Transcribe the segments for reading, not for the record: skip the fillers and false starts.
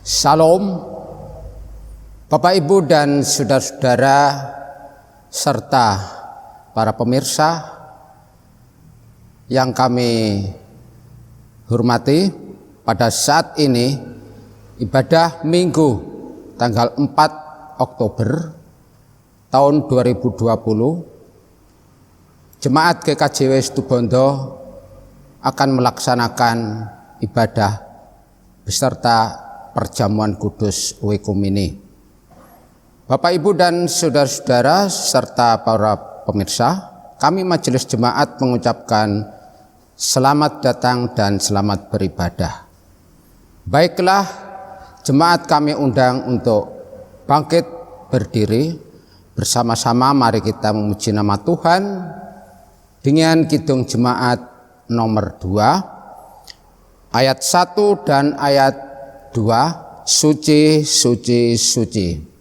Salam, Bapak Ibu dan saudara-saudara serta para pemirsa yang kami hormati. Pada saat ini ibadah Minggu tanggal 4 Oktober tahun 2020, Jemaat GKJW Situbondo akan melaksanakan ibadah beserta perjamuan kudus Oikumene. Bapak Ibu dan saudara-saudara serta para pemirsa, kami Majelis Jemaat mengucapkan selamat datang dan selamat beribadah. Baiklah, jemaat kami undang untuk bangkit berdiri. Bersama-sama mari kita memuji nama Tuhan dengan kidung jemaat nomor 2, ayat 1 dan ayat 2, suci, suci, suci.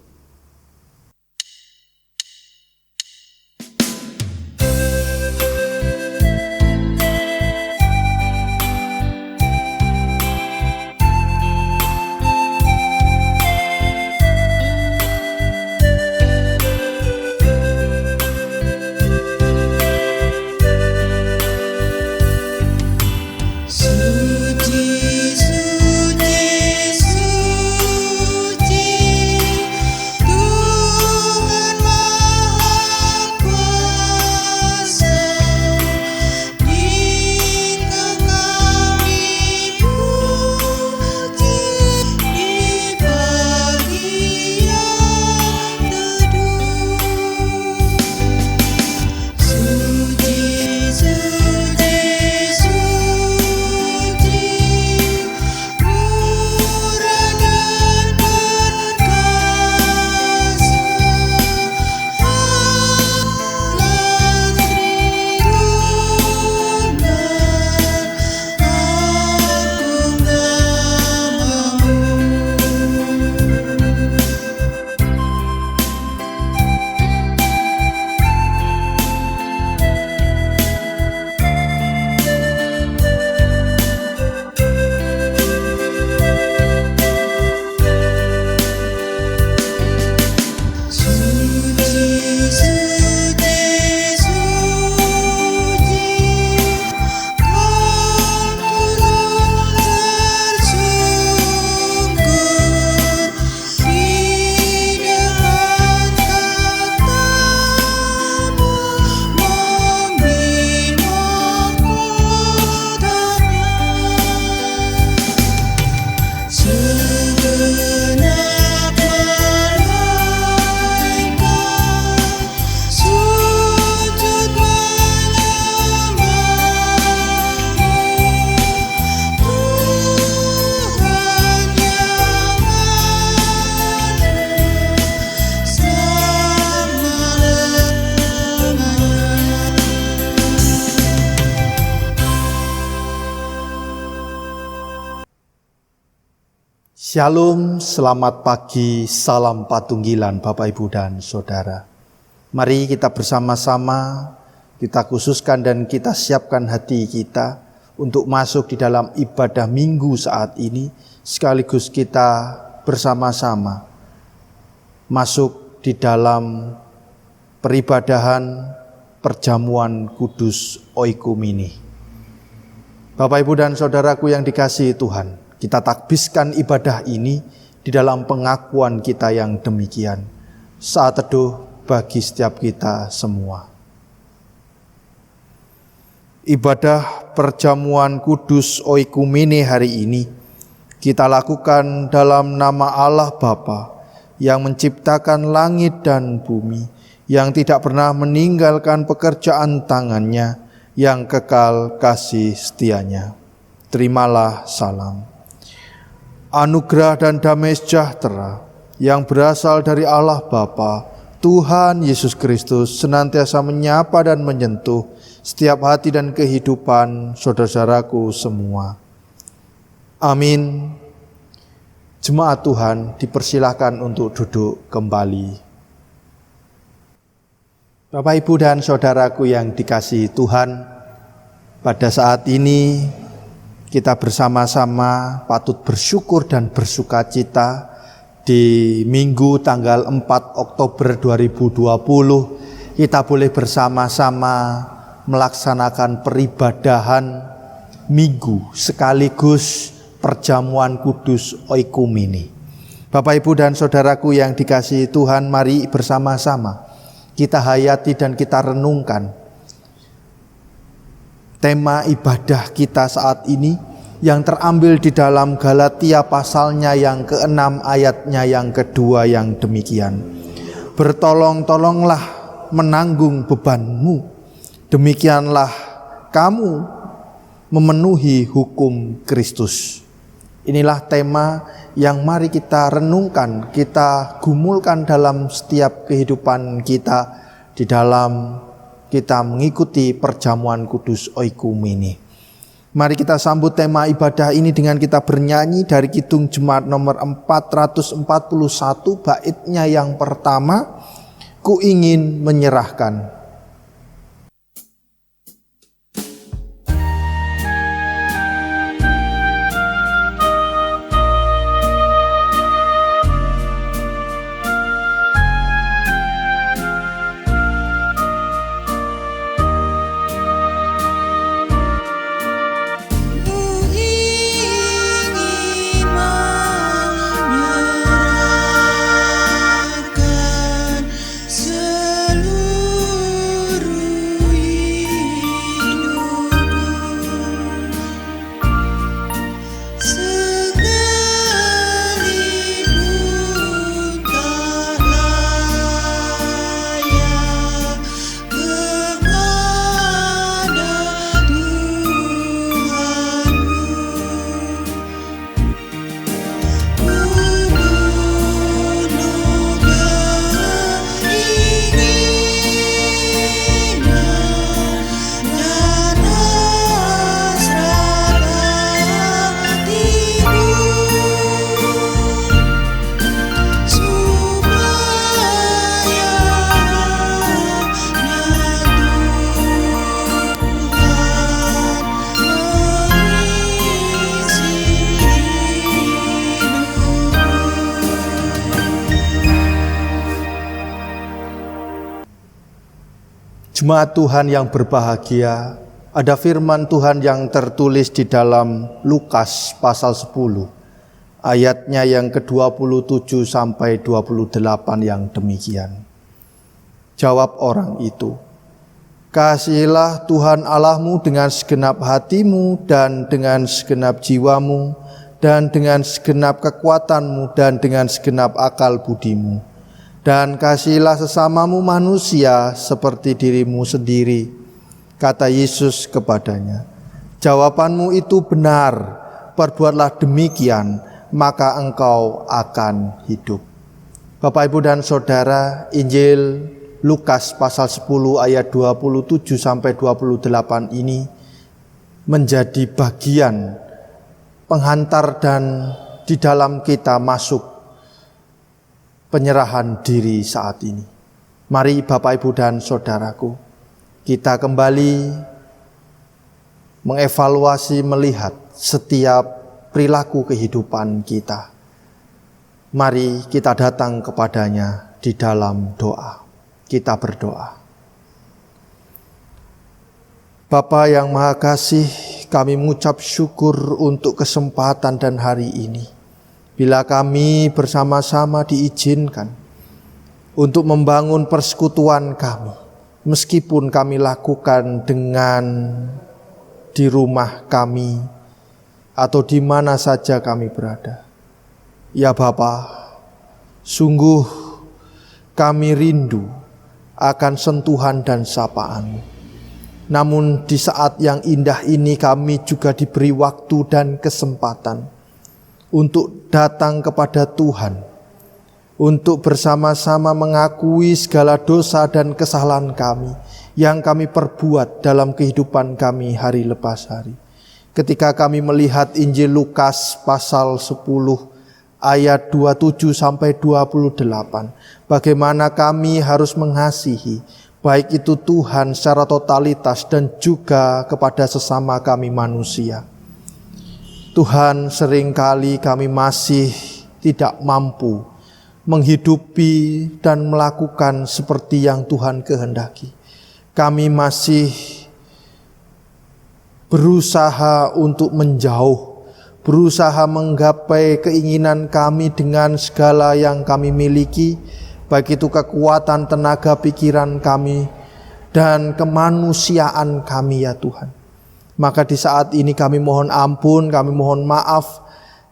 Shalom, selamat pagi, salam patunggilan Bapak Ibu dan Saudara. Mari kita bersama-sama, kita khususkan dan kita siapkan hati kita untuk masuk di dalam ibadah minggu saat ini. Sekaligus kita bersama-sama masuk di dalam peribadahan perjamuan kudus Oikumene. Bapak Ibu dan Saudaraku yang dikasihi Tuhan, kita takbiskan ibadah ini di dalam pengakuan kita yang demikian. Saat teduh bagi setiap kita semua. Ibadah perjamuan kudus Oikumene hari ini kita lakukan dalam nama Allah Bapa yang menciptakan langit dan bumi, yang tidak pernah meninggalkan pekerjaan tangannya, yang kekal kasih setianya. Terimalah salam. Anugerah dan damai sejahtera yang berasal dari Allah Bapa, Tuhan Yesus Kristus senantiasa menyapa dan menyentuh setiap hati dan kehidupan saudara-saudaraku semua. Amin. Jemaat Tuhan dipersilahkan untuk duduk kembali. Bapak, Ibu, dan saudaraku yang dikasihi Tuhan, pada saat ini kita bersama-sama patut bersyukur dan bersukacita di Minggu tanggal 4 Oktober 2020 kita boleh bersama-sama melaksanakan peribadahan Minggu sekaligus perjamuan kudus Oikumene. Bapak, Ibu, dan saudaraku yang dikasihi Tuhan, mari bersama-sama kita hayati dan kita renungkan tema ibadah kita saat ini yang terambil di dalam Galatia pasalnya yang ke-6 ayatnya yang kedua yang demikian. Bertolong-tolonglah menanggung bebanmu, demikianlah kamu memenuhi hukum Kristus. Inilah tema yang mari kita renungkan, kita gumulkan dalam setiap kehidupan kita di dalam kita mengikuti perjamuan kudus Oikumene. Mari kita sambut tema ibadah ini dengan kita bernyanyi dari Kidung Jemaat nomor 441 baitnya yang pertama, Ku ingin menyerahkan. Jemaat Tuhan yang berbahagia, ada firman Tuhan yang tertulis di dalam Lukas pasal 10, ayatnya yang ke-27 sampai 28 yang demikian. Jawab orang itu, kasihilah Tuhan Allahmu dengan segenap hatimu dan dengan segenap jiwamu dan dengan segenap kekuatanmu dan dengan segenap akal budimu. Dan kasihilah sesamamu manusia seperti dirimu sendiri. Kata Yesus kepadanya, jawabanmu itu benar, perbuatlah demikian, maka engkau akan hidup. Bapak, Ibu, dan Saudara, Injil Lukas pasal 10 ayat 27 sampai 28 ini menjadi bagian penghantar dan di dalam kita masuk penyerahan diri saat ini. Mari Bapak, Ibu, dan Saudaraku, kita kembali mengevaluasi, melihat setiap perilaku kehidupan kita. Mari kita datang kepadanya di dalam doa. Kita berdoa. Bapa yang Maha Kasih, kami mengucap syukur untuk kesempatan dan hari ini. Bila kami bersama-sama diizinkan untuk membangun persekutuan kami, meskipun kami lakukan dengan di rumah kami atau di mana saja kami berada. Ya Bapa, sungguh kami rindu akan sentuhan dan sapaan. Namun di saat yang indah ini kami juga diberi waktu dan kesempatan untuk datang kepada Tuhan, untuk bersama-sama mengakui segala dosa dan kesalahan kami yang kami perbuat dalam kehidupan kami hari lepas hari. Ketika kami melihat Injil Lukas pasal 10 ayat 27 sampai 28, bagaimana kami harus mengasihi baik itu Tuhan secara totalitas dan juga kepada sesama kami manusia. Tuhan, seringkali kami masih tidak mampu menghidupi dan melakukan seperti yang Tuhan kehendaki. Kami masih berusaha untuk menjauh, berusaha menggapai keinginan kami dengan segala yang kami miliki, baik itu kekuatan, tenaga, pikiran kami, dan kemanusiaan kami ya Tuhan. Maka di saat ini kami mohon ampun, kami mohon maaf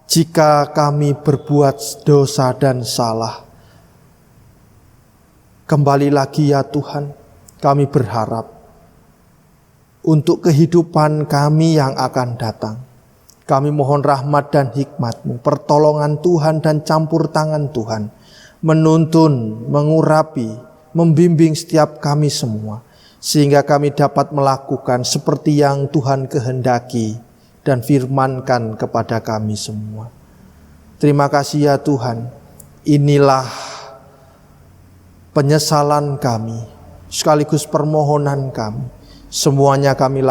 jika kami berbuat dosa dan salah. Kembali lagi ya Tuhan, kami berharap untuk kehidupan kami yang akan datang. Kami mohon rahmat dan hikmat-Mu, pertolongan Tuhan dan campur tangan Tuhan, menuntun, mengurapi, membimbing setiap kami semua, sehingga kami dapat melakukan seperti yang Tuhan kehendaki dan firmankan kepada kami semua. Terima kasih ya Tuhan, inilah penyesalan kami, sekaligus permohonan kami. Semuanya kami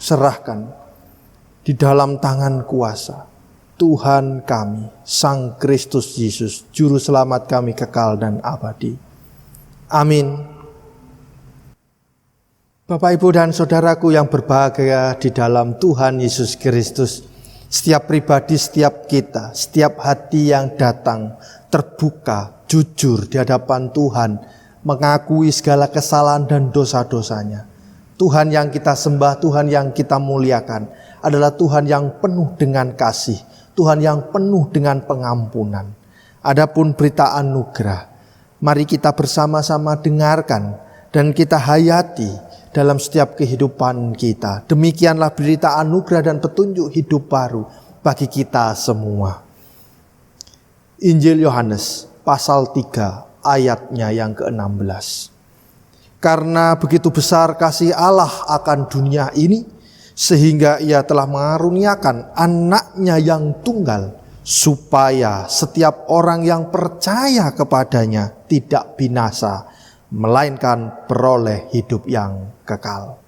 serahkan di dalam tangan kuasa Tuhan kami, Sang Kristus Yesus, Juru Selamat kami kekal dan abadi. Amin. Bapak, Ibu, dan saudaraku yang berbahagia di dalam Tuhan Yesus Kristus, setiap pribadi, setiap kita, setiap hati yang datang terbuka, jujur di hadapan Tuhan, mengakui segala kesalahan dan dosa-dosanya. Tuhan yang kita sembah, Tuhan yang kita muliakan adalah Tuhan yang penuh dengan kasih, Tuhan yang penuh dengan pengampunan. Adapun berita anugerah, mari kita bersama-sama dengarkan dan kita hayati dalam setiap kehidupan kita. Demikianlah berita anugerah dan petunjuk hidup baru bagi kita semua. Injil Yohanes pasal 3 ayatnya yang ke-16. Karena begitu besar kasih Allah akan dunia ini, sehingga Ia telah mengaruniakan anaknya yang tunggal, supaya setiap orang yang percaya kepadanya tidak binasa, melainkan beroleh hidup yang kekal.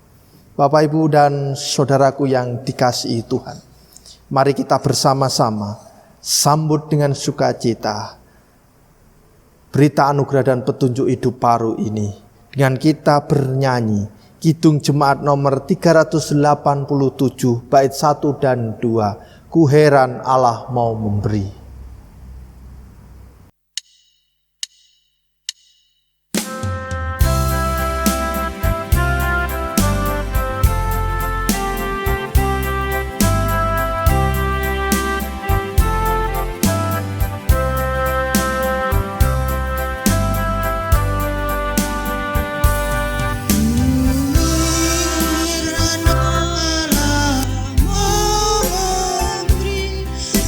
Bapak, Ibu, dan saudaraku yang dikasihi Tuhan, mari kita bersama-sama sambut dengan sukacita berita anugerah dan petunjuk hidup baru ini dengan kita bernyanyi Kidung Jemaat nomor 387 bait 1 dan 2, Ku heran Allah mau memberi.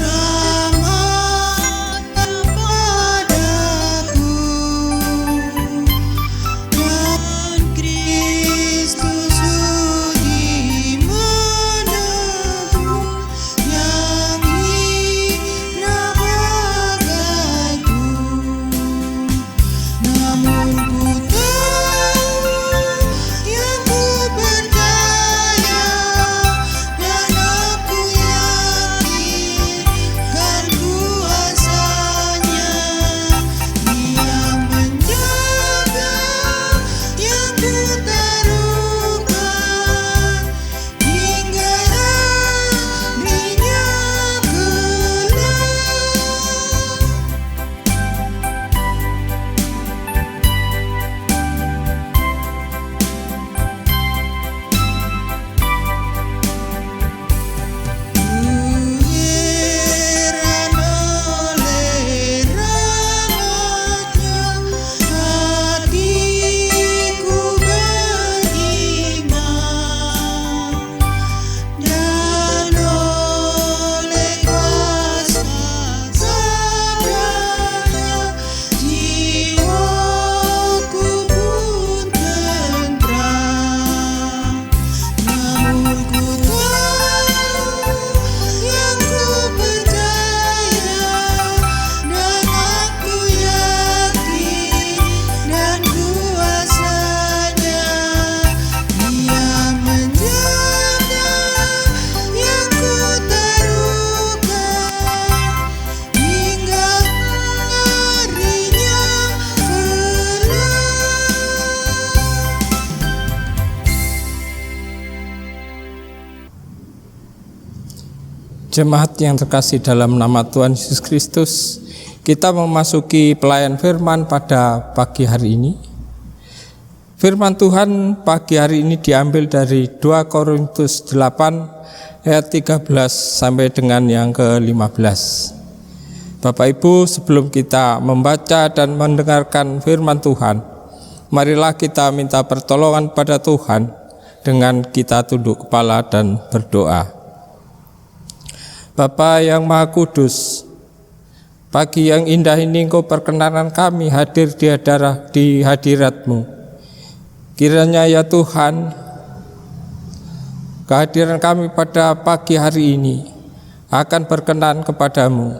Rama Jemaat yang terkasih dalam nama Tuhan Yesus Kristus, kita memasuki pelayan firman pada pagi hari ini. Firman Tuhan pagi hari ini diambil dari 2 Korintus 8 ayat 13 sampai dengan yang ke-15. Bapak Ibu, sebelum kita membaca dan mendengarkan firman Tuhan, marilah kita minta pertolongan pada Tuhan dengan kita tunduk kepala dan berdoa. Bapa yang Maha Kudus, pagi yang indah ini Engkau perkenankan kami hadir di hadirat-Mu. Kiranya ya Tuhan, kehadiran kami pada pagi hari ini akan berkenan kepadamu.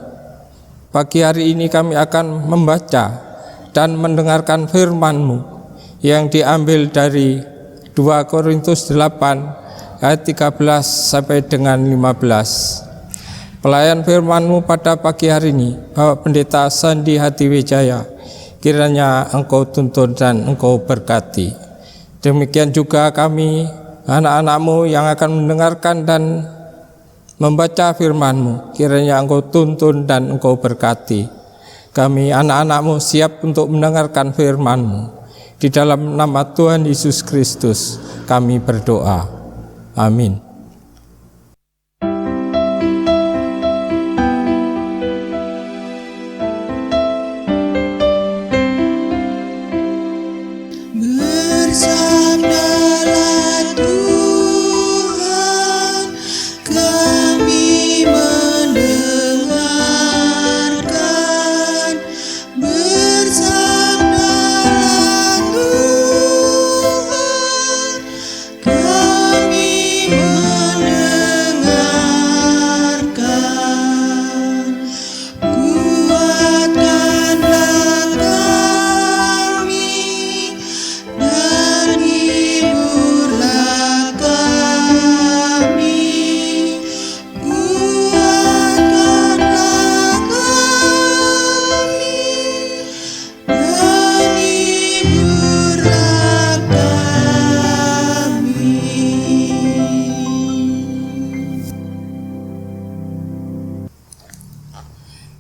Pagi hari ini kami akan membaca dan mendengarkan firman-Mu yang diambil dari 2 Korintus 8 ayat 13 sampai dengan 15. Pelayan firman-Mu pada pagi hari ini, Bapak Pendeta Sandi Hadiwijaya, kiranya Engkau tuntun dan Engkau berkati. Demikian juga kami, anak-anak-Mu yang akan mendengarkan dan membaca firman-Mu, kiranya Engkau tuntun dan Engkau berkati. Kami, anak-anak-Mu, siap untuk mendengarkan firman-Mu. Di dalam nama Tuhan Yesus Kristus, kami berdoa. Amin.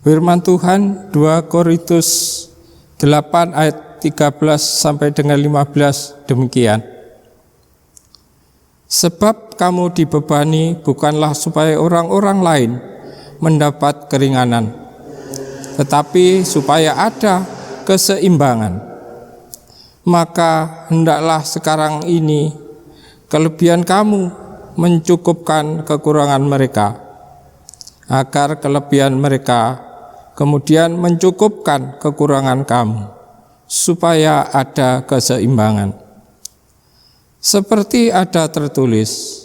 Firman Tuhan 2 Korintus 8 ayat 13 sampai dengan 15 demikian. Sebab kamu dibebani bukanlah supaya orang-orang lain mendapat keringanan, tetapi supaya ada keseimbangan. Maka hendaklah sekarang ini kelebihan kamu mencukupkan kekurangan mereka, agar kelebihan mereka kemudian mencukupkan kekurangan kamu, supaya ada keseimbangan. Seperti ada tertulis,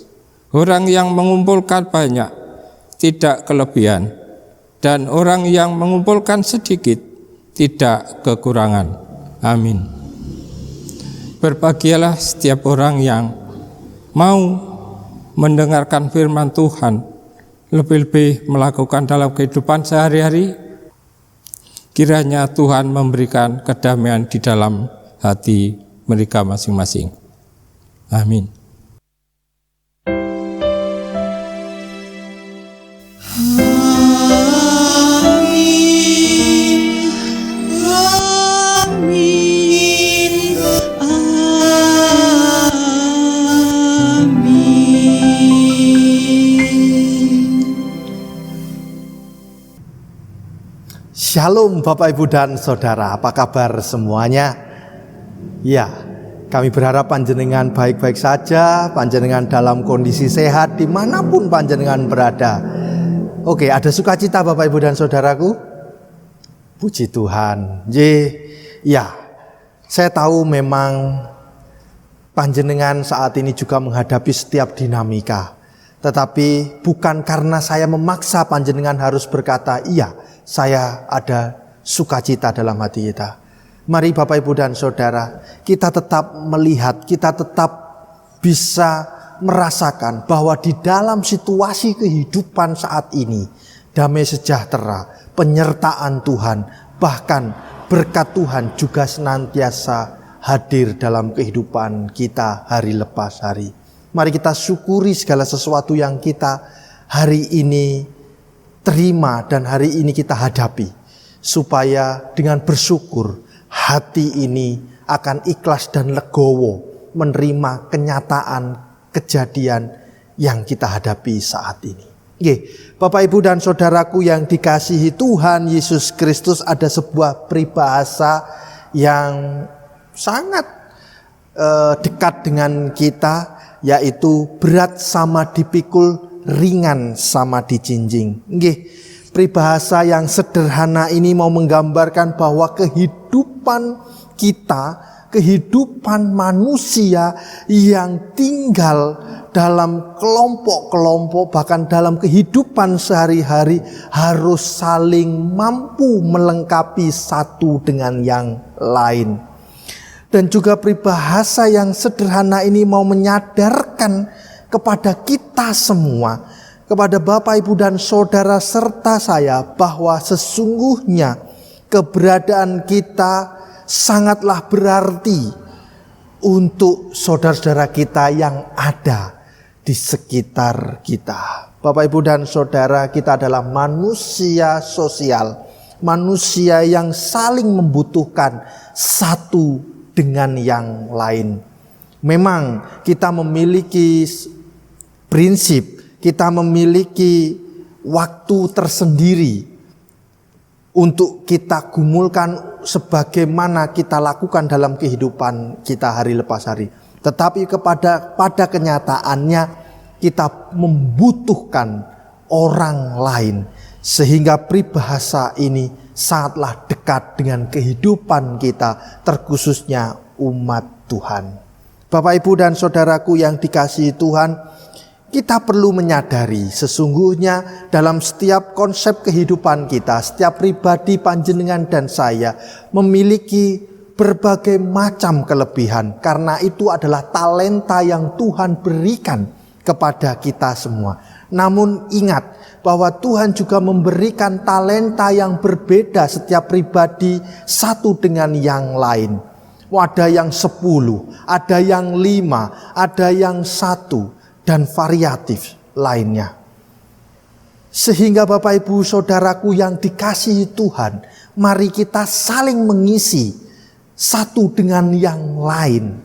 orang yang mengumpulkan banyak tidak kelebihan, dan orang yang mengumpulkan sedikit tidak kekurangan. Amin. Berbahagialah setiap orang yang mau mendengarkan firman Tuhan, lebih-lebih melakukan dalam kehidupan sehari-hari. Kiranya Tuhan memberikan kedamaian di dalam hati mereka masing-masing. Amin. Shalom Bapak Ibu dan Saudara, apa kabar semuanya? Ya, kami berharap panjenengan baik-baik saja, panjenengan dalam kondisi sehat dimanapun panjenengan berada. Oke, ada sukacita Bapak Ibu dan Saudaraku? Puji Tuhan. Ya, saya tahu memang panjenengan saat ini juga menghadapi setiap dinamika. Tetapi bukan karena saya memaksa panjenengan harus berkata, iya, saya ada sukacita dalam hati kita. Mari Bapak Ibu dan Saudara, kita tetap melihat, kita tetap bisa merasakan bahwa di dalam situasi kehidupan saat ini, damai sejahtera, penyertaan Tuhan, bahkan berkat Tuhan juga senantiasa hadir dalam kehidupan kita hari lepas hari. Mari kita syukuri segala sesuatu yang kita hari ini terima dan hari ini kita hadapi, supaya dengan bersyukur hati ini akan ikhlas dan legowo menerima kenyataan kejadian yang kita hadapi saat ini. Bapak, Ibu, dan saudaraku yang dikasihi Tuhan Yesus Kristus, ada sebuah peribahasa yang sangat dekat dengan kita, yaitu berat sama dipikul, ringan sama dijinjing. Peribahasa yang sederhana ini mau menggambarkan bahwa kehidupan kita, kehidupan manusia yang tinggal dalam kelompok-kelompok, bahkan dalam kehidupan sehari-hari, harus saling mampu melengkapi satu dengan yang lain. Dan juga peribahasa yang sederhana ini mau menyadarkan kepada kita semua, kepada Bapak, Ibu, dan saudara serta saya, bahwa sesungguhnya keberadaan kita sangatlah berarti untuk saudara-saudara kita yang ada di sekitar kita. Bapak, Ibu, dan saudara, kita adalah manusia sosial, manusia yang saling membutuhkan satu dengan yang lain. Memang kita memiliki prinsip, kita memiliki waktu tersendiri untuk kita gumulkan sebagaimana kita lakukan dalam kehidupan kita hari lepas hari. Tetapi pada kenyataannya kita membutuhkan orang lain, sehingga peribahasa ini sangatlah dekat dengan kehidupan kita, terkhususnya umat Tuhan. Bapak, Ibu, dan saudaraku yang dikasihi Tuhan, kita perlu menyadari sesungguhnya dalam setiap konsep kehidupan kita, setiap pribadi panjenengan dan saya memiliki berbagai macam kelebihan, karena itu adalah talenta yang Tuhan berikan kepada kita semua. Namun ingat bahwa Tuhan juga memberikan talenta yang berbeda setiap pribadi satu dengan yang lain. Ada yang 10, ada yang 5, ada yang 1, dan variatif lainnya. Sehingga Bapak, Ibu, saudaraku yang dikasihi Tuhan, mari kita saling mengisi satu dengan yang lain.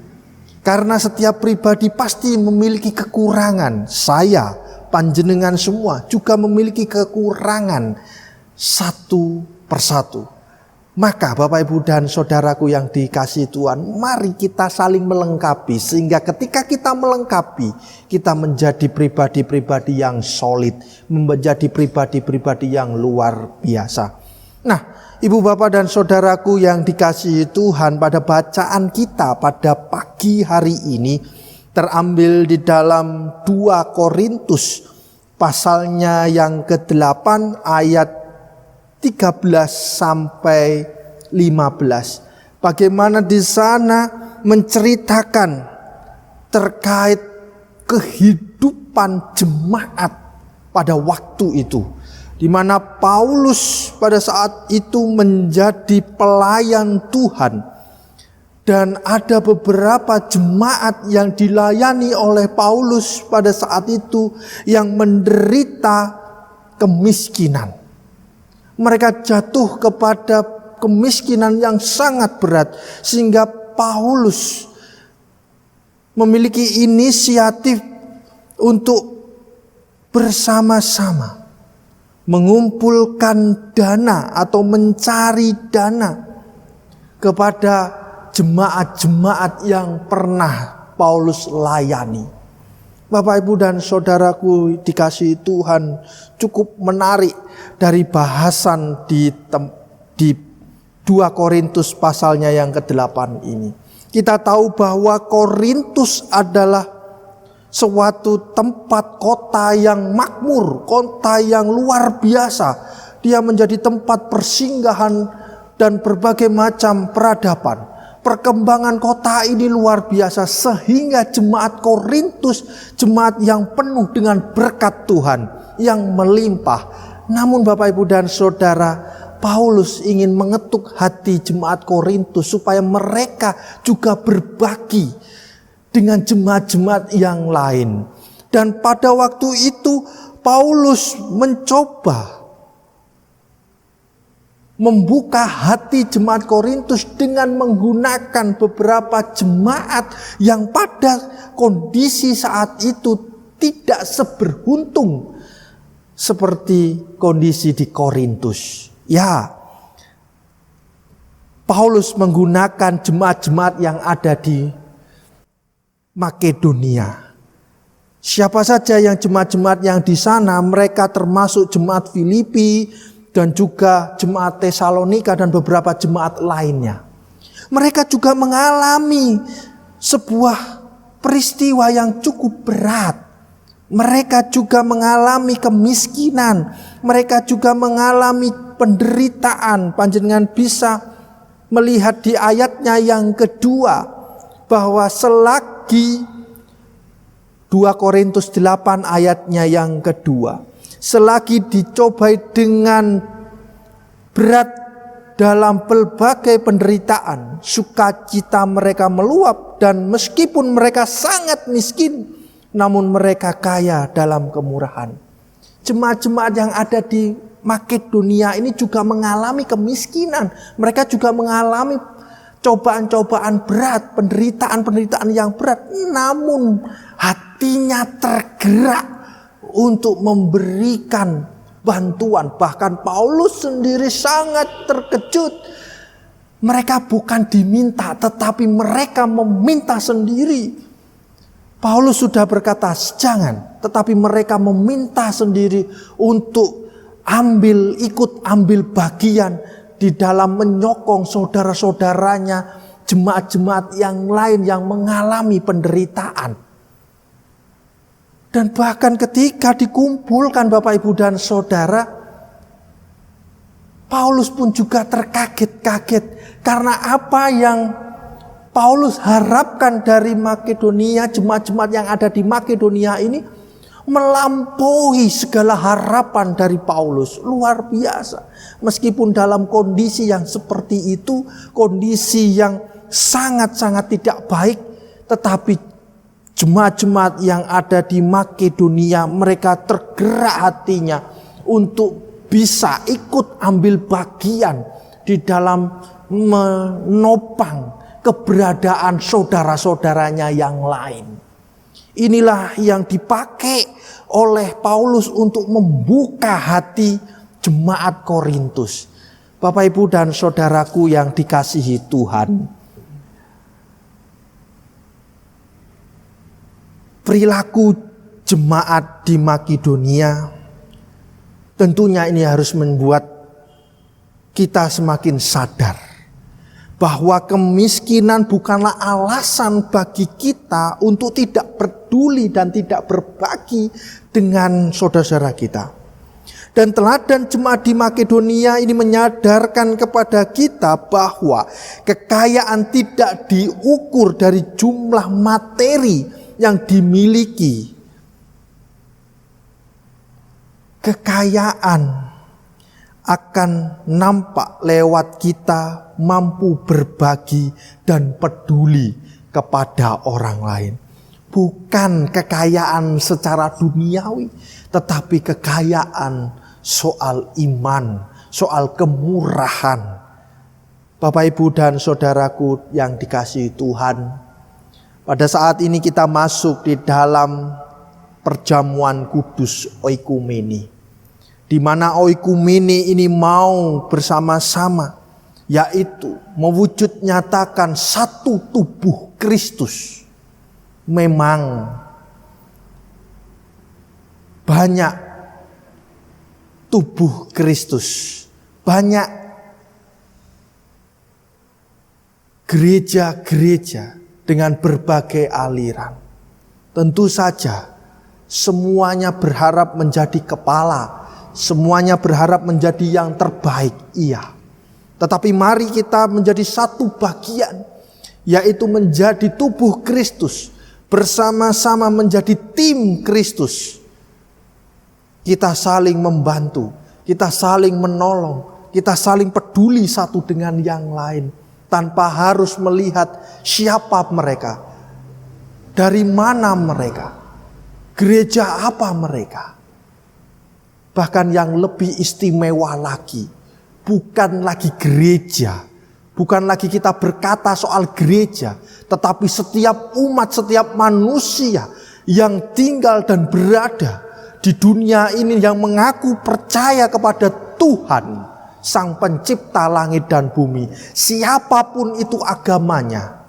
Karena setiap pribadi pasti memiliki kekurangan. Saya, panjenengan semua juga memiliki kekurangan satu persatu. Maka Bapak, Ibu, dan saudaraku yang dikasihi Tuhan, mari kita saling melengkapi, sehingga ketika kita melengkapi, kita menjadi pribadi-pribadi yang solid, menjadi pribadi-pribadi yang luar biasa. Nah, Ibu, Bapak, dan saudaraku yang dikasihi Tuhan, pada bacaan kita pada pagi hari ini terambil di dalam 2 Korintus pasalnya yang ke-8 ayat 13 sampai 15. Bagaimana di sana menceritakan terkait kehidupan jemaat pada waktu itu, di mana Paulus pada saat itu menjadi pelayan Tuhan, dan ada beberapa jemaat yang dilayani oleh Paulus pada saat itu yang menderita kemiskinan. Mereka jatuh kepada kemiskinan yang sangat berat, sehingga Paulus memiliki inisiatif untuk bersama-sama mengumpulkan dana atau mencari dana kepada jemaat-jemaat yang pernah Paulus layani. Bapak, Ibu, dan saudaraku dikasihi Tuhan, cukup menarik dari bahasan di 2 Korintus pasalnya yang ke-8 ini. Kita tahu bahwa Korintus adalah suatu tempat, kota yang makmur, kota yang luar biasa. Dia menjadi tempat persinggahan dan berbagai macam peradaban. Perkembangan kota ini luar biasa, sehingga jemaat Korintus, jemaat yang penuh dengan berkat Tuhan yang melimpah. Namun Bapak, Ibu, dan saudara, Paulus ingin mengetuk hati jemaat Korintus supaya mereka juga berbagi dengan jemaat-jemaat yang lain. Dan pada waktu itu Paulus mencoba membuka hati jemaat Korintus dengan menggunakan beberapa jemaat yang pada kondisi saat itu tidak seberuntung seperti kondisi di Korintus. Ya, Paulus menggunakan jemaat-jemaat yang ada di Makedonia. Siapa saja yang jemaat-jemaat yang di sana, mereka termasuk jemaat Filipi dan juga jemaat Tesalonika dan beberapa jemaat lainnya. Mereka juga mengalami sebuah peristiwa yang cukup berat. Mereka juga mengalami kemiskinan. Mereka juga mengalami penderitaan. Panjenengan bisa melihat di ayatnya yang kedua bahwa selagi 2 Korintus 8 ayatnya yang kedua, selagi dicobai dengan berat dalam berbagai penderitaan, sukacita mereka meluap, dan meskipun mereka sangat miskin, namun mereka kaya dalam kemurahan. Jemaat-jemaat yang ada di Makedonia ini juga mengalami kemiskinan. Mereka juga mengalami cobaan-cobaan berat, penderitaan-penderitaan yang berat. Namun hatinya tergerak untuk memberikan bantuan. Bahkan Paulus sendiri sangat terkejut. Mereka bukan diminta, tetapi mereka meminta sendiri. Paulus sudah berkata jangan, tetapi mereka meminta sendiri untuk ikut ambil bagian di dalam menyokong saudara-saudaranya, jemaat-jemaat yang lain yang mengalami penderitaan. Dan bahkan ketika dikumpulkan Bapak Ibu dan Saudara, Paulus pun juga terkaget-kaget. Karena apa yang Paulus harapkan dari Makedonia, jemaat-jemaat yang ada di Makedonia ini melampaui segala harapan dari Paulus. Luar biasa. Meskipun dalam kondisi yang seperti itu, kondisi yang sangat-sangat tidak baik, tetapi jemaat-jemaat yang ada di Makedonia, mereka tergerak hatinya untuk bisa ikut ambil bagian di dalam menopang keberadaan saudara-saudaranya yang lain. Inilah yang dipakai oleh Paulus untuk membuka hati jemaat Korintus. Bapak, Ibu, dan saudaraku yang dikasihi Tuhan, perilaku jemaat di Makedonia tentunya ini harus membuat kita semakin sadar bahwa kemiskinan bukanlah alasan bagi kita untuk tidak peduli dan tidak berbagi dengan saudara-saudara kita. Dan teladan jemaat di Makedonia ini menyadarkan kepada kita bahwa kekayaan tidak diukur dari jumlah materi yang dimiliki. Kekayaan akan nampak lewat kita mampu berbagi dan peduli kepada orang lain. Bukan kekayaan secara duniawi, tetapi kekayaan soal iman, soal kemurahan. Bapak, Ibu, dan saudaraku yang dikasihi Tuhan, pada saat ini kita masuk di dalam perjamuan kudus oikumene, di mana oikumene ini mau bersama-sama, yaitu mewujud nyatakan satu tubuh Kristus. Memang banyak tubuh Kristus, banyak gereja-gereja dengan berbagai aliran. Tentu saja semuanya berharap menjadi kepala, semuanya berharap menjadi yang terbaik, iya. Tetapi mari kita menjadi satu bagian, yaitu menjadi tubuh Kristus, bersama-sama menjadi tim Kristus. Kita saling membantu, kita saling menolong, kita saling peduli satu dengan yang lain, tanpa harus melihat siapa mereka, dari mana mereka, gereja apa mereka. Bahkan yang lebih istimewa lagi, bukan lagi gereja, bukan lagi kita berkata soal gereja, tetapi setiap umat, setiap manusia yang tinggal dan berada di dunia ini yang mengaku percaya kepada Tuhan, Sang Pencipta langit dan bumi, siapapun itu agamanya,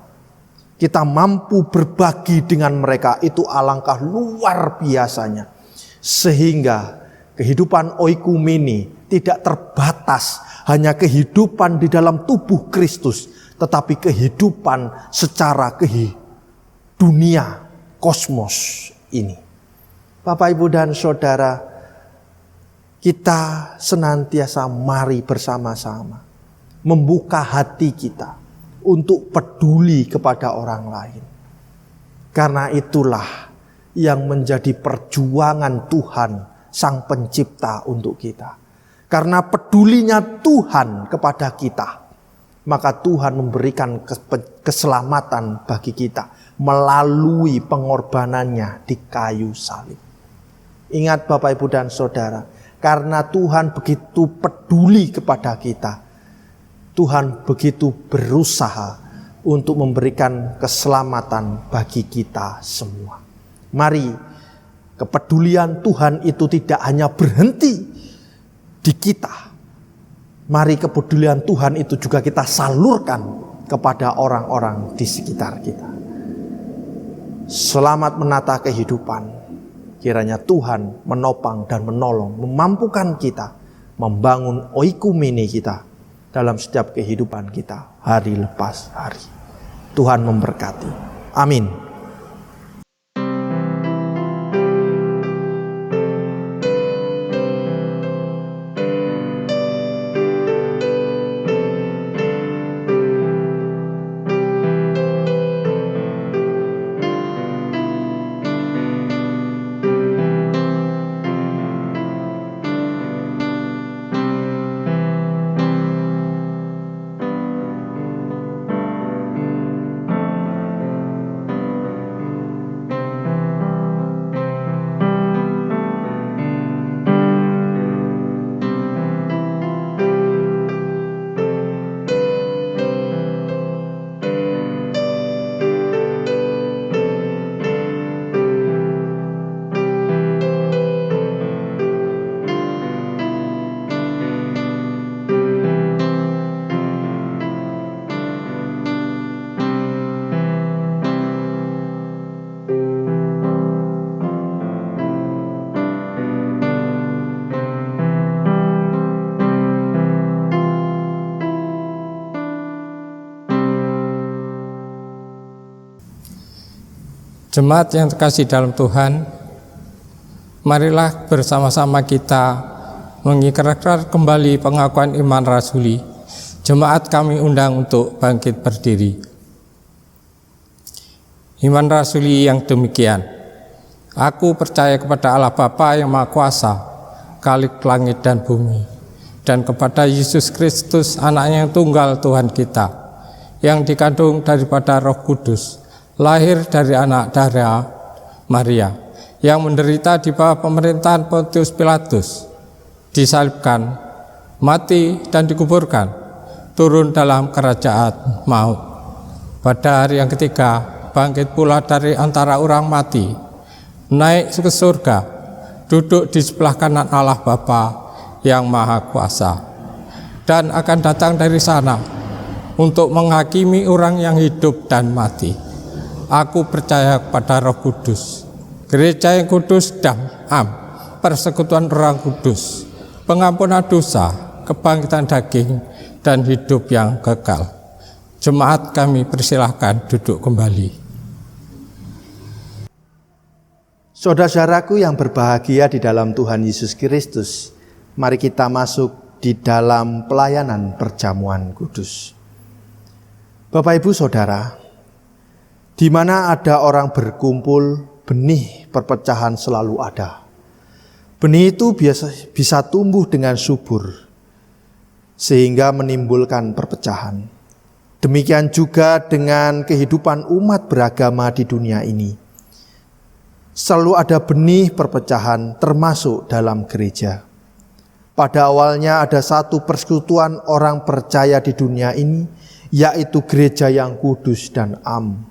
kita mampu berbagi dengan mereka. Itu alangkah luar biasanya. Sehingga kehidupan oikumene tidak terbatas hanya kehidupan di dalam tubuh Kristus, tetapi kehidupan secara dunia kosmos ini. Bapak, Ibu, dan Saudara, kita senantiasa mari bersama-sama membuka hati kita untuk peduli kepada orang lain. Karena itulah yang menjadi perjuangan Tuhan Sang Pencipta untuk kita. Karena pedulinya Tuhan kepada kita, maka Tuhan memberikan keselamatan bagi kita melalui pengorbanannya di kayu salib. Ingat Bapak, Ibu, dan Saudara, karena Tuhan begitu peduli kepada kita, Tuhan begitu berusaha untuk memberikan keselamatan bagi kita semua. Mari kepedulian Tuhan itu tidak hanya berhenti di kita. Mari kepedulian Tuhan itu juga kita salurkan kepada orang-orang di sekitar kita. Selamat menata kehidupan. Kiranya Tuhan menopang dan menolong, memampukan kita membangun oikumene kita dalam setiap kehidupan kita hari lepas hari. Tuhan memberkati. Amin. Jemaat yang terkasih dalam Tuhan, marilah bersama-sama kita mengikrarkan kembali pengakuan iman rasuli. Jemaat kami undang untuk bangkit berdiri. Iman rasuli yang demikian: aku percaya kepada Allah Bapa yang Maha Kuasa, Khalik langit dan bumi, dan kepada Yesus Kristus, Anaknya yang tunggal Tuhan kita, yang dikandung daripada Roh Kudus, lahir dari anak darah Maria, yang menderita di bawah pemerintahan Pontius Pilatus, disalibkan, mati dan dikuburkan, turun dalam kerajaan maut. Pada hari yang ketiga bangkit pula dari antara orang mati, naik ke surga, duduk di sebelah kanan Allah Bapa yang Maha Kuasa, dan akan datang dari sana untuk menghakimi orang yang hidup dan mati. Aku percaya kepada Roh Kudus, gereja yang kudus dan persekutuan orang kudus, pengampunan dosa, kebangkitan daging, dan hidup yang kekal. Jemaat kami persilahkan duduk kembali. Saudara-saudaraku yang berbahagia di dalam Tuhan Yesus Kristus, mari kita masuk di dalam pelayanan perjamuan kudus. Bapak, Ibu, Saudara, di mana ada orang berkumpul, benih perpecahan selalu ada. Benih itu bisa tumbuh dengan subur, sehingga menimbulkan perpecahan. Demikian juga dengan kehidupan umat beragama di dunia ini. Selalu ada benih perpecahan termasuk dalam gereja. Pada awalnya ada satu persekutuan orang percaya di dunia ini, yaitu gereja yang kudus dan am.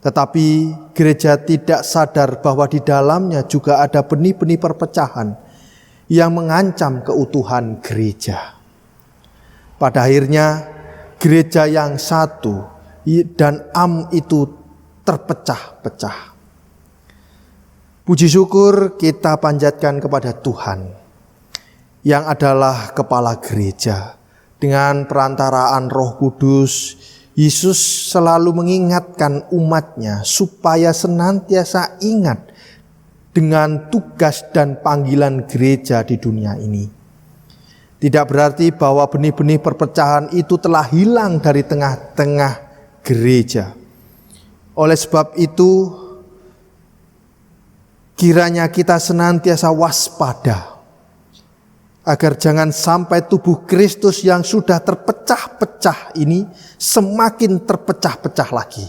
Tetapi gereja tidak sadar bahwa di dalamnya juga ada benih-benih perpecahan yang mengancam keutuhan gereja. Pada akhirnya gereja yang satu dan am itu terpecah-pecah. Puji syukur kita panjatkan kepada Tuhan yang adalah kepala gereja. Dengan perantaraan Roh Kudus, Yesus selalu mengingatkan umatnya supaya senantiasa ingat dengan tugas dan panggilan gereja di dunia ini. Tidak berarti bahwa benih-benih perpecahan itu telah hilang dari tengah-tengah gereja. Oleh sebab itu, kiranya kita senantiasa waspada agar jangan sampai tubuh Kristus yang sudah terpecah-pecah ini semakin terpecah-pecah lagi.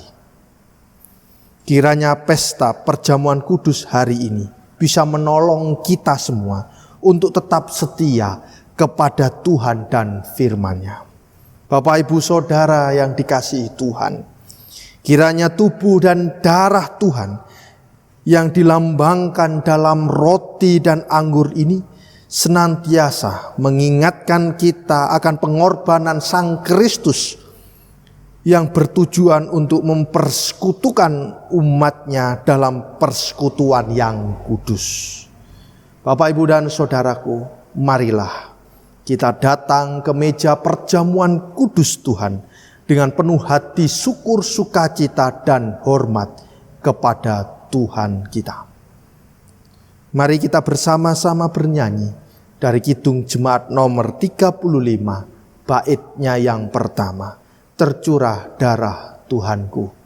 Kiranya pesta perjamuan kudus hari ini bisa menolong kita semua untuk tetap setia kepada Tuhan dan firman-Nya. Bapak, Ibu, Saudara yang dikasihi Tuhan, kiranya tubuh dan darah Tuhan yang dilambangkan dalam roti dan anggur ini senantiasa mengingatkan kita akan pengorbanan Sang Kristus yang bertujuan untuk mempersekutukan umatnya dalam persekutuan yang kudus. Bapak, Ibu, dan Saudaraku, marilah kita datang ke meja perjamuan kudus Tuhan dengan penuh hati syukur, sukacita, dan hormat kepada Tuhan kita. Mari kita bersama-sama bernyanyi dari Kidung Jemaat nomor 35, baitnya yang pertama, Tercurah Darah Tuhanku.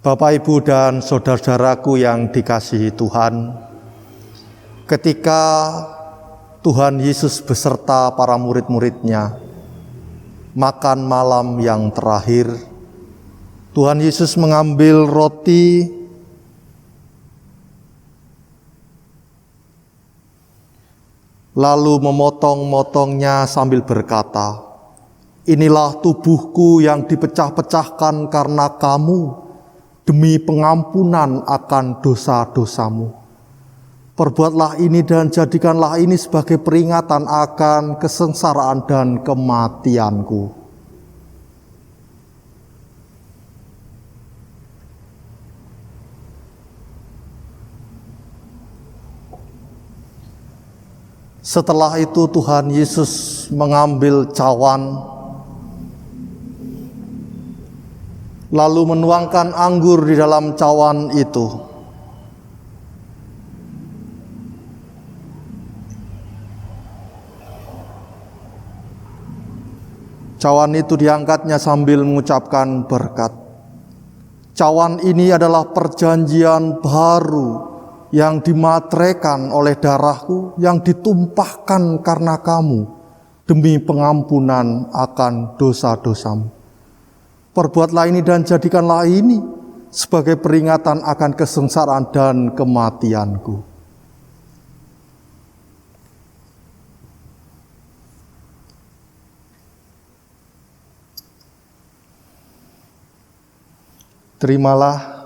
Bapak, Ibu, dan saudara-saudaraku yang dikasihi Tuhan, ketika Tuhan Yesus beserta para murid-muridnya makan malam yang terakhir, Tuhan Yesus mengambil roti, lalu memotong-motongnya sambil berkata, "Inilah tubuhku yang dipecah-pecahkan karena kamu, demi pengampunan akan dosa-dosamu. Perbuatlah ini dan jadikanlah ini sebagai peringatan akan kesengsaraan dan kematianku." Setelah itu Tuhan Yesus mengambil cawan, lalu menuangkan anggur di dalam cawan itu. Cawan itu diangkatnya sambil mengucapkan berkat. Cawan ini adalah perjanjian baru yang dimateraikan oleh darahku yang ditumpahkan karena kamu demi pengampunan akan dosa-dosamu. Perbuatlah ini dan jadikanlah ini sebagai peringatan akan kesengsaraan dan kematianku. Terimalah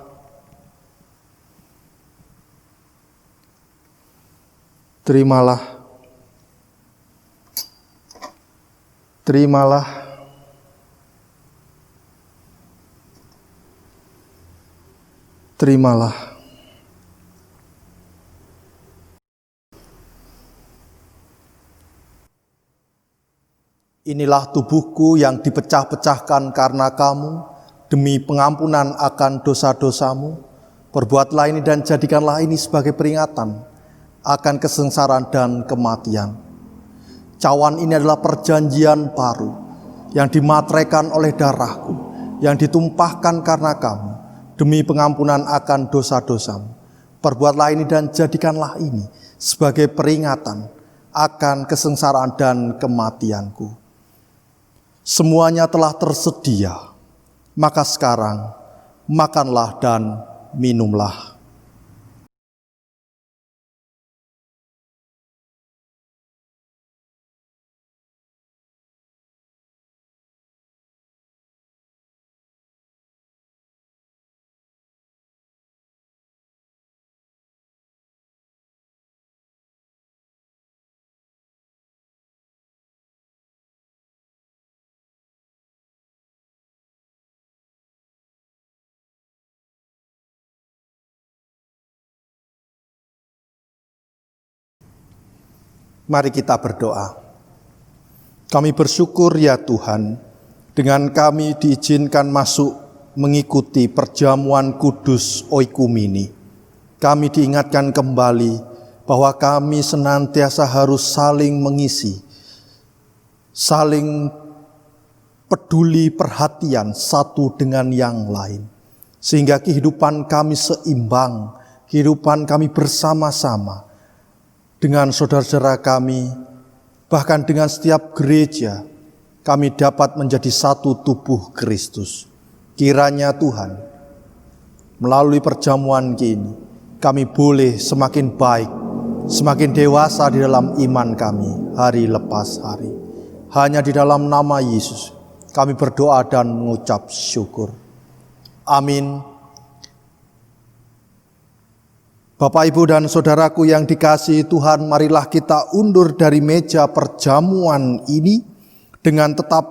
Inilah tubuhku yang dipecah-pecahkan karena kamu, demi pengampunan akan dosa-dosamu. Perbuatlah ini dan jadikanlah ini sebagai peringatan akan kesengsaraan dan kematian. Cawan ini adalah perjanjian baru yang dimateraikan oleh darahku, yang ditumpahkan karena kamu, demi pengampunan akan dosa-dosamu. Perbuatlah ini dan jadikanlah ini sebagai peringatan akan kesengsaraan dan kematianku. Semuanya telah tersedia. Maka sekarang, makanlah dan minumlah. Mari kita berdoa. Kami bersyukur ya Tuhan, dengan kami diizinkan masuk mengikuti perjamuan kudus oikumene. Kami diingatkan kembali bahwa kami senantiasa harus saling mengisi, saling peduli perhatian satu dengan yang lain. Sehingga kehidupan kami seimbang, kehidupan kami bersama-sama dengan saudara-saudara kami, bahkan dengan setiap gereja, kami dapat menjadi satu tubuh Kristus. Kiranya Tuhan, melalui perjamuan ini, kami boleh semakin baik, semakin dewasa di dalam iman kami, hari lepas hari. Hanya di dalam nama Yesus, kami berdoa dan mengucap syukur. Amin. Bapak, Ibu, dan saudaraku yang dikasihi Tuhan, marilah kita undur dari meja perjamuan ini dengan tetap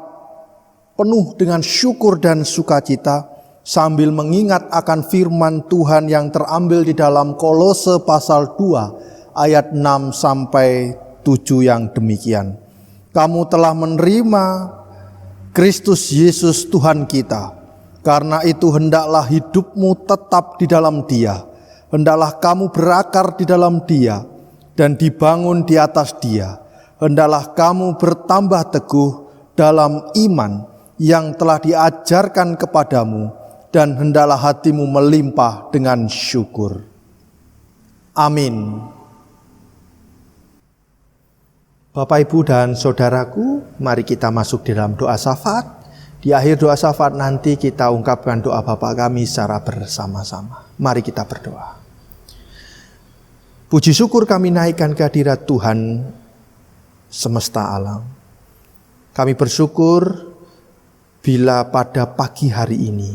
penuh dengan syukur dan sukacita, sambil mengingat akan firman Tuhan yang terambil di dalam Kolose pasal 2 ayat 6 sampai 7 yang demikian. Kamu telah menerima Kristus Yesus Tuhan kita, karena itu hendaklah hidupmu tetap di dalam Dia. Hendaklah kamu berakar di dalam Dia dan dibangun di atas Dia. Hendaklah kamu bertambah teguh dalam iman yang telah diajarkan kepadamu, dan hendaklah hatimu melimpah dengan syukur. Amin. Bapak, Ibu, dan saudaraku, mari kita masuk di dalam doa syafaat. Di akhir doa syafaat nanti kita ungkapkan doa Bapa kami secara bersama-sama. Mari kita berdoa. Puji syukur kami naikkan ke hadirat Tuhan semesta alam. Kami bersyukur bila pada pagi hari ini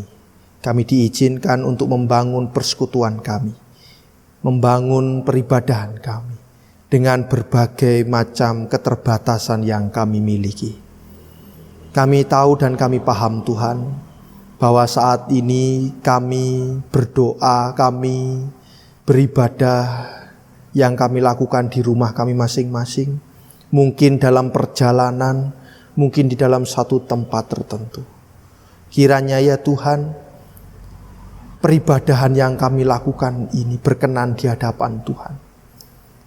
kami diizinkan untuk membangun persekutuan kami, membangun peribadahan kami dengan berbagai macam keterbatasan yang kami miliki. Kami tahu dan kami paham Tuhan, bahwa saat ini kami berdoa, kami beribadah yang kami lakukan di rumah kami masing-masing, mungkin dalam perjalanan, mungkin di dalam satu tempat tertentu. Kiranya ya Tuhan, peribadahan yang kami lakukan ini berkenan di hadapan Tuhan.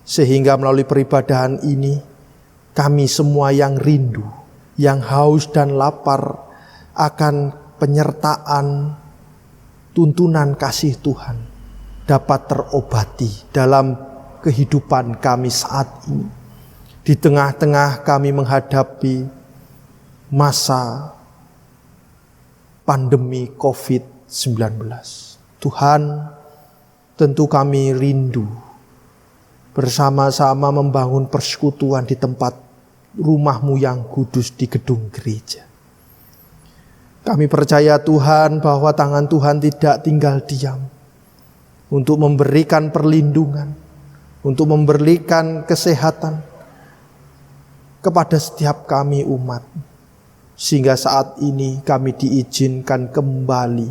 Sehingga melalui peribadahan ini, kami semua yang rindu, yang haus dan lapar akan penyertaan tuntunan kasih Tuhan, dapat terobati dalam kehidupan kami saat ini. di tengah-tengah kami menghadapi masa pandemi COVID-19. Tuhan, tentu kami rindu bersama-sama membangun persekutuan di tempat rumah-Mu yang kudus di gedung gereja. Kami percaya Tuhan bahwa tangan Tuhan tidak tinggal diam untuk memberikan perlindungan, untuk memberikan kesehatan kepada setiap kami umat. Sehingga saat ini kami diizinkan kembali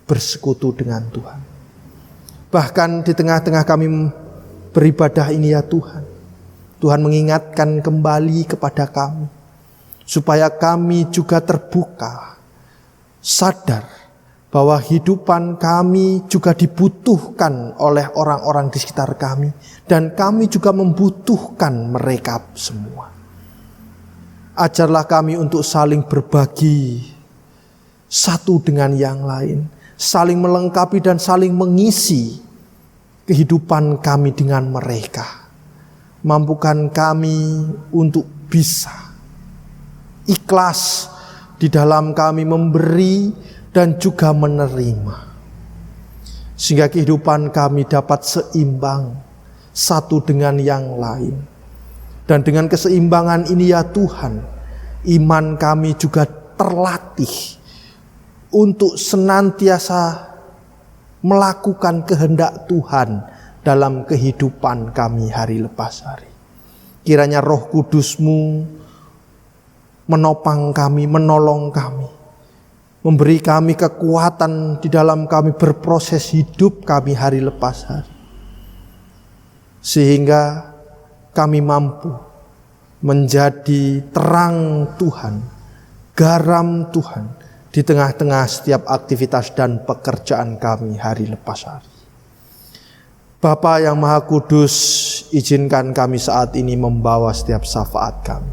bersekutu dengan Tuhan. Bahkan di tengah-tengah kami beribadah ini ya Tuhan, Tuhan mengingatkan kembali kepada kami, supaya kami juga terbuka, sadar bahwa hidupan kami juga dibutuhkan oleh orang-orang di sekitar kami, dan kami juga membutuhkan mereka semua. Ajarlah kami untuk saling berbagi satu dengan yang lain, saling melengkapi dan saling mengisi kehidupan kami dengan mereka. Mampukan kami untuk bisa ikhlas di dalam kami memberi dan juga menerima, sehingga kehidupan kami dapat seimbang satu dengan yang lain. Dan dengan keseimbangan ini ya Tuhan, iman kami juga terlatih untuk senantiasa melakukan kehendak Tuhan dalam kehidupan kami hari lepas hari. Kiranya Roh Kudus-Mu menopang kami, menolong kami, memberi kami kekuatan di dalam kami berproses hidup kami hari lepas hari, sehingga kami mampu menjadi terang Tuhan, garam Tuhan di tengah-tengah setiap aktivitas dan pekerjaan kami hari lepas hari. Bapa yang Maha Kudus, izinkan kami saat ini membawa setiap syafaat kami,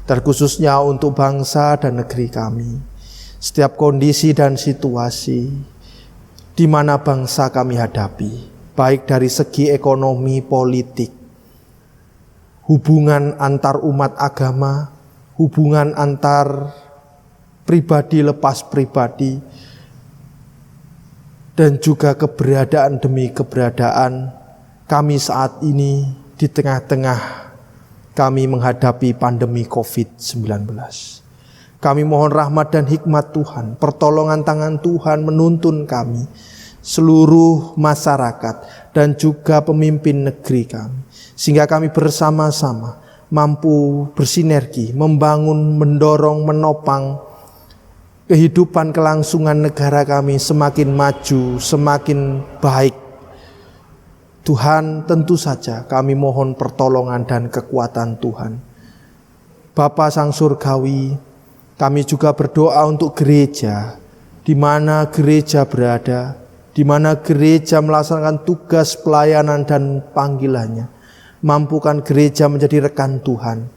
terkhususnya untuk bangsa dan negeri kami, setiap kondisi dan situasi di mana bangsa kami hadapi, baik dari segi ekonomi, politik, hubungan antar umat agama, hubungan antar pribadi lepas pribadi, dan juga keberadaan demi keberadaan kami saat ini di tengah-tengah kami menghadapi pandemi COVID-19. Kami mohon rahmat dan hikmat Tuhan, pertolongan tangan Tuhan menuntun kami, seluruh masyarakat dan juga pemimpin negeri kami, sehingga kami bersama-sama mampu bersinergi, membangun, mendorong, menopang kehidupan kelangsungan negara kami semakin maju, semakin baik. Tuhan, tentu saja kami mohon pertolongan dan kekuatan Tuhan. Bapa Sang Surgawi, kami juga berdoa untuk gereja, di mana gereja berada, di mana gereja melaksanakan tugas pelayanan dan panggilannya. Mampukan gereja menjadi rekan Tuhan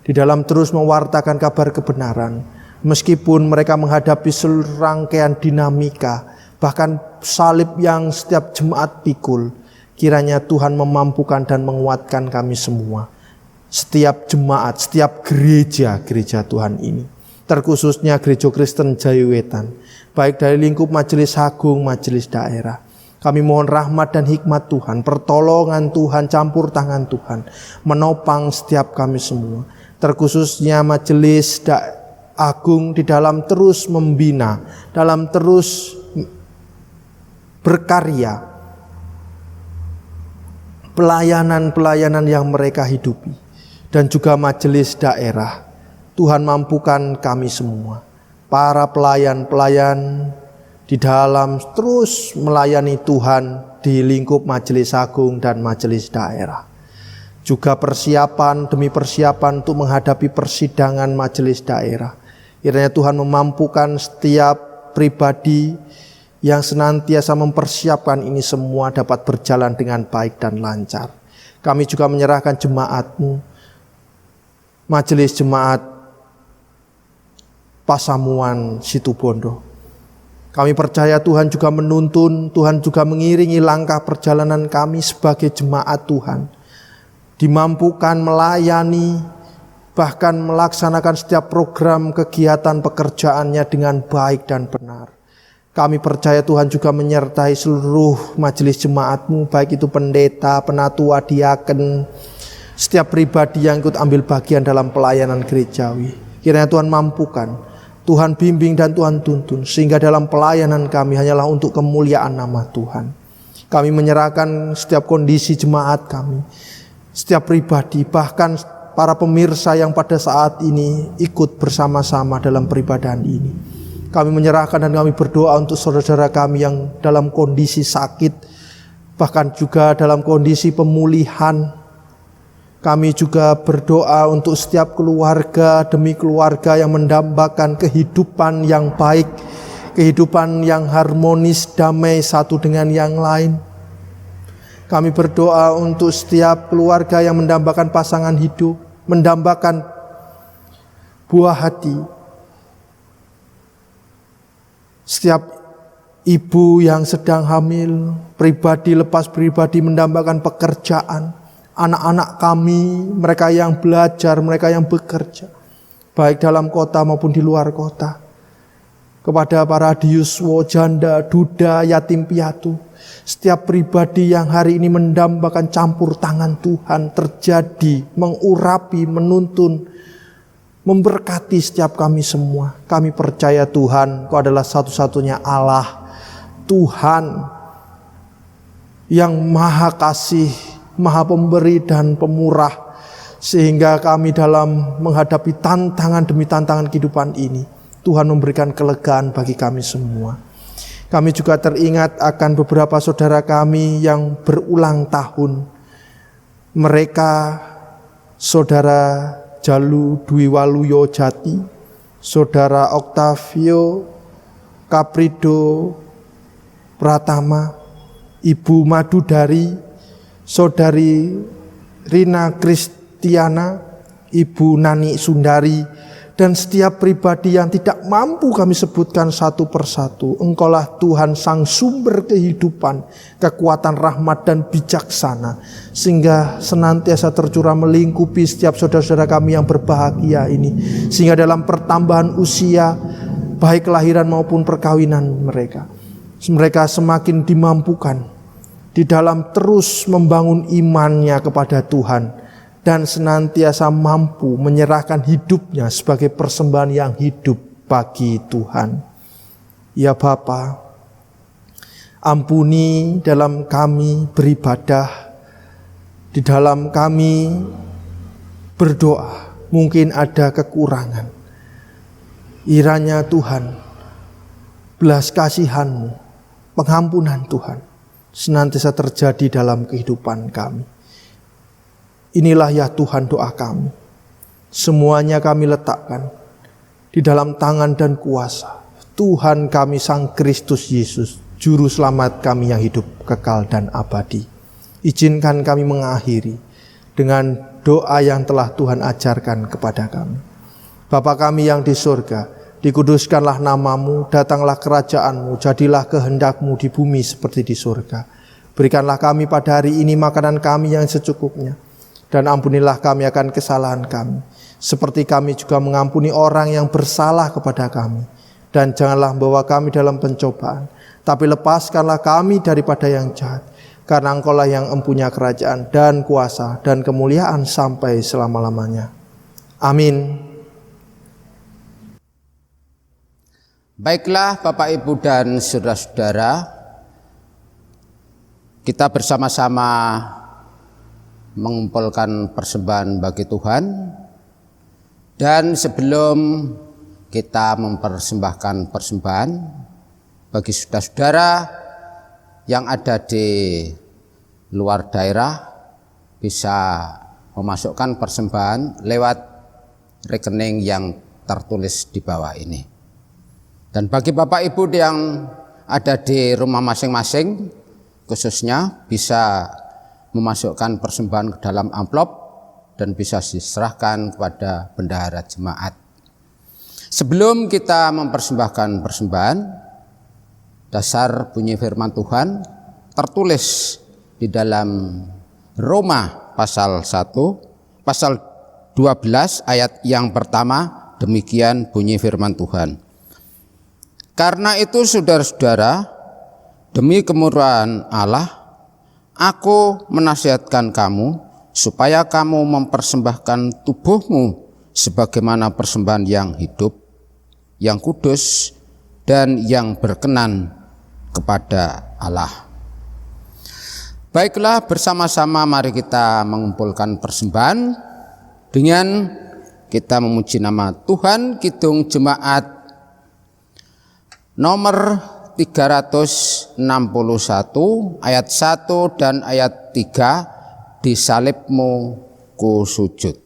di dalam terus mewartakan kabar kebenaran, meskipun mereka menghadapi serangkaian dinamika, bahkan salib yang setiap jemaat pikul. Kiranya Tuhan memampukan dan menguatkan kami semua, setiap jemaat, setiap gereja Tuhan ini, terkhususnya Gereja Kristen Jayawetan, baik dari lingkup majelis agung, majelis daerah. Kami mohon rahmat dan hikmat Tuhan, pertolongan Tuhan, campur tangan Tuhan, menopang setiap kami semua, terkhususnya majelis agung di dalam terus membina, dalam terus berkarya, pelayanan-pelayanan yang mereka hidupi, dan juga majelis daerah. Tuhan mampukan kami semua, para pelayan-pelayan di dalam terus melayani Tuhan di lingkup majelis agung dan majelis daerah. Juga persiapan demi persiapan untuk menghadapi persidangan majelis daerah. Kiranya Tuhan memampukan setiap pribadi yang senantiasa mempersiapkan ini semua dapat berjalan dengan baik dan lancar. Kami juga menyerahkan jemaat-Mu, majelis jemaat Pasamuan Situbondo. Kami percaya Tuhan juga menuntun, Tuhan juga mengiringi langkah perjalanan kami sebagai jemaat Tuhan. dimampukan melayani, bahkan melaksanakan setiap program kegiatan pekerjaannya dengan baik dan benar. Kami percaya Tuhan juga menyertai seluruh majelis jemaat-Mu, baik itu pendeta, penatua, diaken, setiap pribadi yang ikut ambil bagian dalam pelayanan gerejawi. Kiranya Tuhan mampukan, Tuhan bimbing dan Tuhan tuntun, sehingga dalam pelayanan kami hanyalah untuk kemuliaan nama Tuhan. Kami menyerahkan setiap kondisi jemaat kami, setiap pribadi, bahkan para pemirsa yang pada saat ini ikut bersama-sama dalam peribadahan ini. Kami menyerahkan dan kami berdoa untuk saudara-saudara kami yang dalam kondisi sakit, bahkan juga dalam kondisi pemulihan. Kami juga berdoa untuk setiap keluarga demi keluarga yang mendambakan kehidupan yang baik, kehidupan yang harmonis, damai satu dengan yang lain. Kami berdoa untuk setiap keluarga yang mendambakan pasangan hidup, mendambakan buah hati. Setiap ibu yang sedang hamil, pribadi lepas pribadi mendambakan pekerjaan. Anak-anak kami, mereka yang belajar, mereka yang bekerja, baik dalam kota maupun di luar kota. Kepada para diuswo, janda, duda, yatim piatu, setiap pribadi yang hari ini mendambakan campur tangan Tuhan terjadi, mengurapi, menuntun, memberkati setiap kami semua. Kami percaya Tuhan, Kau adalah satu-satunya Allah, Tuhan yang maha kasih, maha pemberi dan pemurah, sehingga kami dalam menghadapi tantangan demi tantangan kehidupan ini, Tuhan memberikan kelegaan bagi kami semua. Kami juga teringat akan beberapa saudara kami yang berulang tahun. Mereka saudara Jalu Dwi Waluyo Jati, saudara Octavio Caprido Pratama, Ibu Madudari, saudari Rina Kristiana, Ibu Nani Sundari, dan setiap pribadi yang tidak mampu kami sebutkan satu persatu. Engkaulah Tuhan sang sumber kehidupan, kekuatan rahmat dan bijaksana, sehingga senantiasa tercurah melingkupi setiap saudara-saudara kami yang berbahagia ini, sehingga dalam pertambahan usia, baik kelahiran maupun perkawinan mereka semakin dimampukan di dalam terus membangun imannya kepada Tuhan, dan senantiasa mampu menyerahkan hidupnya sebagai persembahan yang hidup bagi Tuhan. Ya Bapa, ampuni dalam kami beribadah, di dalam kami berdoa, mungkin ada kekurangan. Kiranya Tuhan, belas kasihan-Mu, pengampunan Tuhan senantiasa terjadi dalam kehidupan kami. Inilah ya Tuhan doa kami. Semuanya kami letakkan di dalam tangan dan kuasa Tuhan kami Sang Kristus Yesus, Juru Selamat kami yang hidup kekal dan abadi. Izinkan kami mengakhiri dengan doa yang telah Tuhan ajarkan kepada kami. Bapa kami yang di surga, dikuduskanlah nama-Mu, datanglah kerajaan-Mu, jadilah kehendak-Mu di bumi seperti di surga. Berikanlah kami pada hari ini makanan kami yang secukupnya, dan ampunilah kami akan kesalahan kami, seperti kami juga mengampuni orang yang bersalah kepada kami. Dan janganlah membawa kami dalam pencobaan, tapi lepaskanlah kami daripada yang jahat. Karena Engkaulah yang empunya kerajaan dan kuasa dan kemuliaan sampai selama-lamanya. Amin. Baiklah Bapak Ibu dan saudara-saudara, kita bersama-sama mengumpulkan persembahan bagi Tuhan. Dan sebelum kita mempersembahkan persembahan bagi saudara-saudara yang ada di luar daerah, bisa memasukkan persembahan lewat rekening yang tertulis di bawah ini. Dan bagi Bapak Ibu yang ada di rumah masing-masing, khususnya bisa memasukkan persembahan ke dalam amplop dan bisa diserahkan kepada bendahara jemaat. Sebelum kita mempersembahkan persembahan, dasar bunyi firman Tuhan tertulis di dalam Roma pasal 12 ayat yang pertama, demikian bunyi firman Tuhan. Karena itu saudara-saudara, demi kemurahan Allah, aku menasihatkan kamu supaya kamu mempersembahkan tubuhmu sebagaimana persembahan yang hidup, yang kudus, dan yang berkenan kepada Allah. Baiklah, bersama-sama mari kita mengumpulkan persembahan dengan kita memuji nama Tuhan. Kidung Jemaat nomor 361 ayat 1 dan ayat 3, di salibmu ku sujud.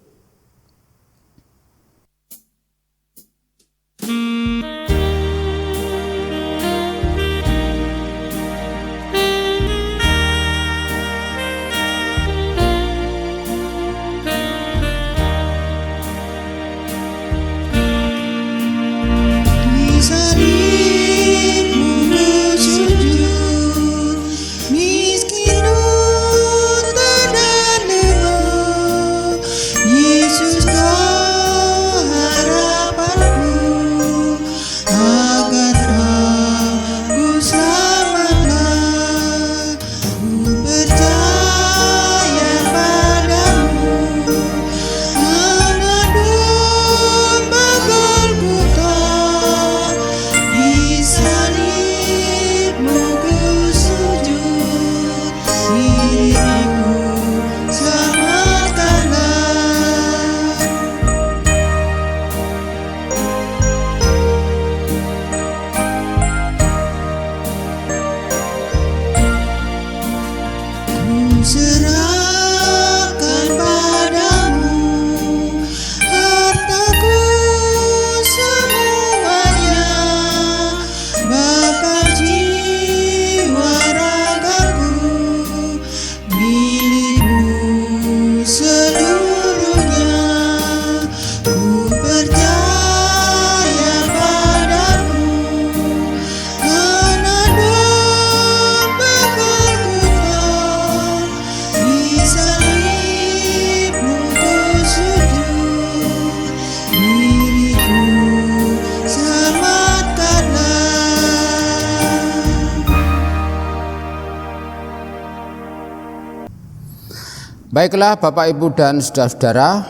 Baiklah Bapak Ibu dan saudara-saudara,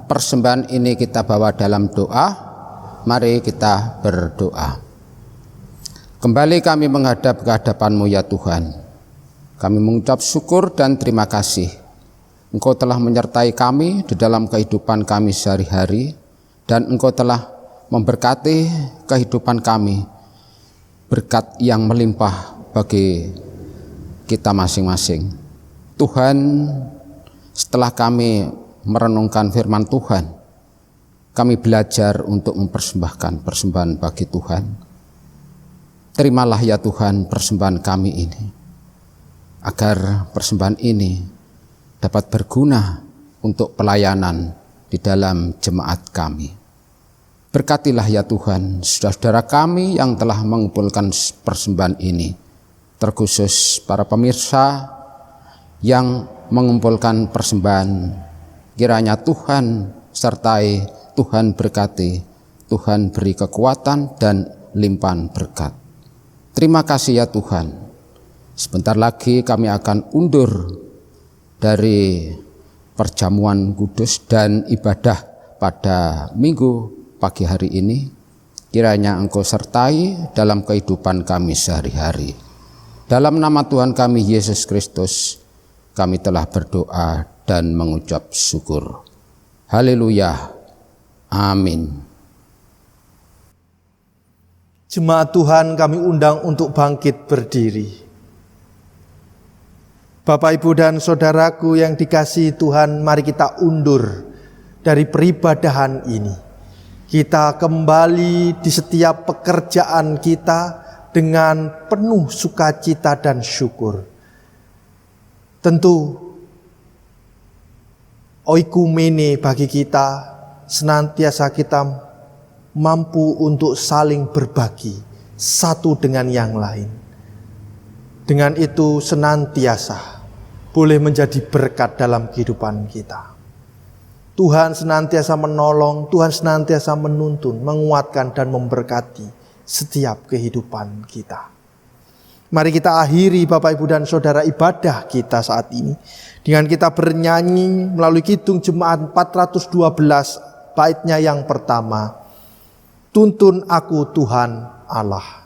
persembahan ini kita bawa dalam doa. Mari kita berdoa. Kembali kami menghadap ke hadapan-Mu ya Tuhan. Kami mengucap syukur dan terima kasih. Engkau telah menyertai kami di dalam kehidupan kami sehari-hari, dan Engkau telah memberkati kehidupan kami, berkat yang melimpah bagi kita masing-masing. Tuhan, setelah kami merenungkan firman Tuhan, kami belajar untuk mempersembahkan persembahan bagi Tuhan. Terimalah ya Tuhan persembahan kami ini, agar persembahan ini dapat berguna untuk pelayanan di dalam jemaat kami. Berkatilah ya Tuhan saudara-saudara kami yang telah mengumpulkan persembahan ini, terkhusus para pemirsa yang mengumpulkan persembahan. Kiranya Tuhan sertai, Tuhan berkati, Tuhan beri kekuatan dan limpahan berkat. Terima kasih ya Tuhan. Sebentar lagi kami akan undur dari perjamuan kudus dan ibadah pada minggu pagi hari ini. Kiranya Engkau sertai dalam kehidupan kami sehari-hari. Dalam nama Tuhan kami Yesus Kristus, kami telah berdoa dan mengucap syukur. Haleluya. Amin. Jemaat Tuhan, kami undang untuk bangkit berdiri. Bapak, Ibu, dan saudaraku yang dikasihi Tuhan, mari kita undur dari peribadahan ini. Kita kembali di setiap pekerjaan kita dengan penuh sukacita dan syukur. Tentu oikumene bagi kita, senantiasa kita mampu untuk saling berbagi satu dengan yang lain. Dengan itu senantiasa boleh menjadi berkat dalam kehidupan kita. Tuhan senantiasa menolong, Tuhan senantiasa menuntun, menguatkan dan memberkati setiap kehidupan kita. Mari kita akhiri Bapak Ibu dan Saudara ibadah kita saat ini dengan kita bernyanyi melalui Kidung Jemaat 412 baitnya yang pertama. Tuntun aku Tuhan Allah.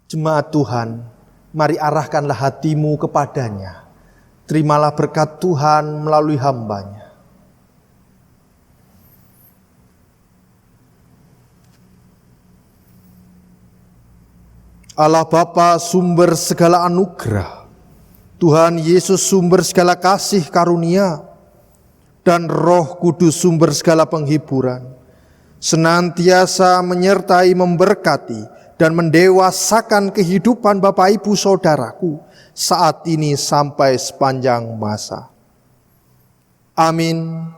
Jemaat Tuhan, mari arahkanlah hatimu kepadanya. Terimalah berkat Tuhan melalui hamba-Nya. Allah Bapa sumber segala anugerah, Tuhan Yesus sumber segala kasih karunia, dan Roh Kudus sumber segala penghiburan, senantiasa menyertai, memberkati, dan mendewasakan kehidupan Bapak Ibu Saudaraku saat ini sampai sepanjang masa. Amin.